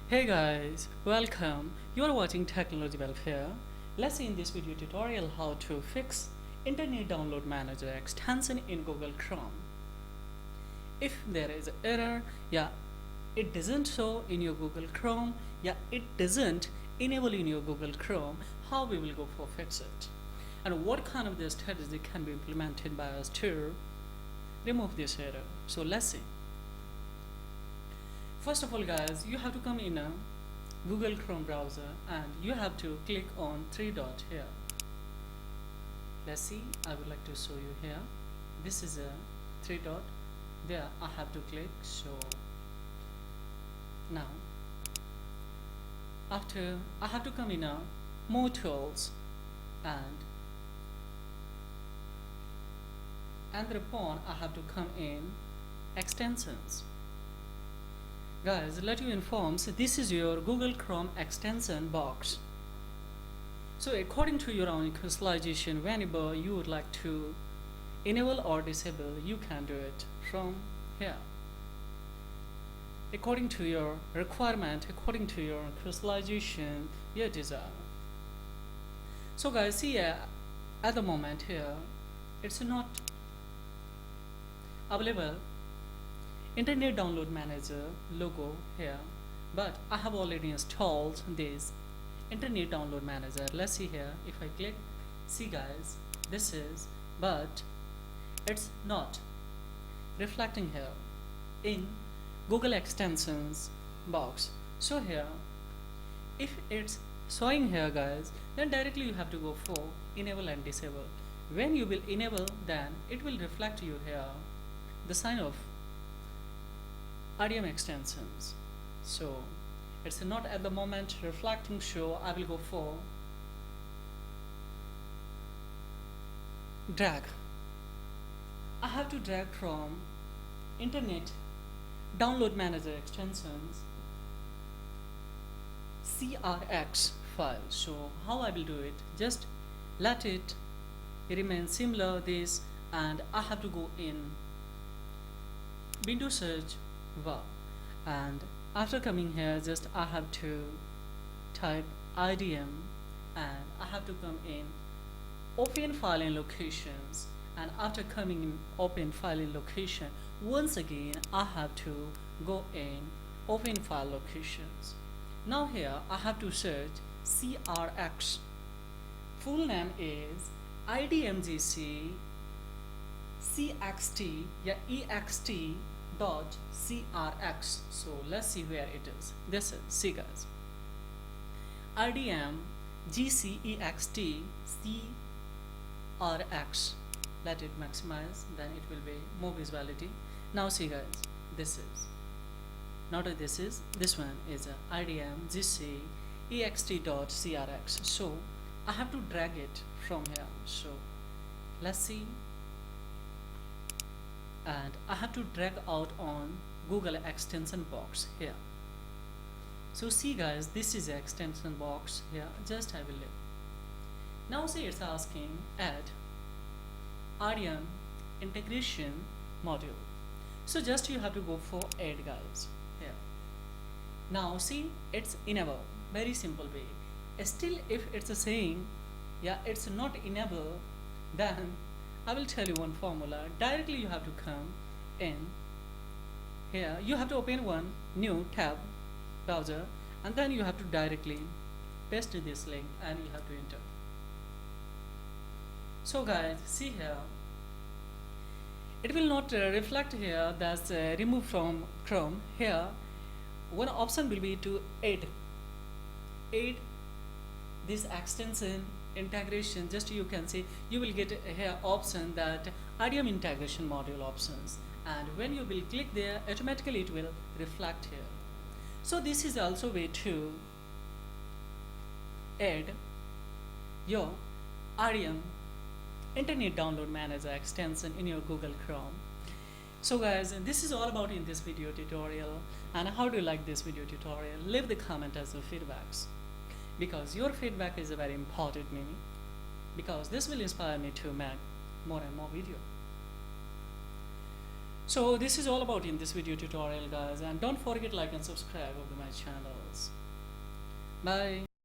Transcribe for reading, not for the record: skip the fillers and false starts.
Hey guys, welcome. You are watching Technology Welfare. Let's see in this video tutorial how to fix Internet Download Manager extension in Google Chrome. If there is an error, it doesn't show in your Google Chrome, it doesn't enable in your Google Chrome, how we will go for fix it? And what kind of the strategy can be implemented by us to remove this error? So let's see. First of all guys, you have to come in a Google Chrome browser and you have to click on three dot here. Let's see, I would like to show you here. This is a three dot. There I have to click. So now after I have to come in a more tools and thereupon I have to come in extensions. Guys, let you inform, so this is your Google Chrome extension box. So according to your own customization, whenever you would like to enable or disable, you can do it from here. According to your requirement, according to your customization, your desire. So guys, see at the moment here, it's not available Internet Download Manager logo here, but I have already installed this Internet Download Manager. Let's see here, if I click, see guys, this is, but it's not reflecting here in Google Extensions box. So here, if it's showing here guys, then directly you have to go for enable and disable. When you will enable, then it will reflect you here the sign of IDM extensions. So it's not at the moment reflecting, so I will go for drag. I have to drag from Internet Download Manager extensions CRX file. So how I will do it, just let it remain similar this, and I have to go in Windows search. Wow. And after coming here, just I have to type IDM and I have to come in open file in locations, and after coming in open file in location, once again I have to go in open file locations. Now here I have to search CRX. Full name is IDMGC CXT EXT dot CRX. So let's see where it is. This is, see guys, IDM GCEXT CRX. Let it maximize, then it will be more visibility. Now see guys, this is not a, this one is a IDM GCEXT dot CRX. So I have to drag it from here. So let's see, and I have to drag out on Google extension box here. So see guys, this is the extension box here, just I will leave. Now see, it's asking add IDM integration module. So just you have to go for add guys here. Now see, it's enable, very simple way. Still if it's saying it's not enable, then I will tell you one formula. Directly you have to come in here, you have to open one new tab browser, and then you have to directly paste this link and you have to enter. So guys, see here, it will not reflect here that's remove from Chrome. Here one option will be to add this extension integration. Just you can see, you will get here option that IDM integration module options, and when you will click there, automatically it will reflect here. So this is also way to add your IDM Internet Download Manager extension in your Google Chrome. So guys, this is all about in this video tutorial. And how do you like this video tutorial? Leave the comment as the feedbacks, because your feedback is very important to me, because this will inspire me to make more and more video. So this is all about in this video tutorial, guys, and don't forget like and subscribe of my channels. Bye.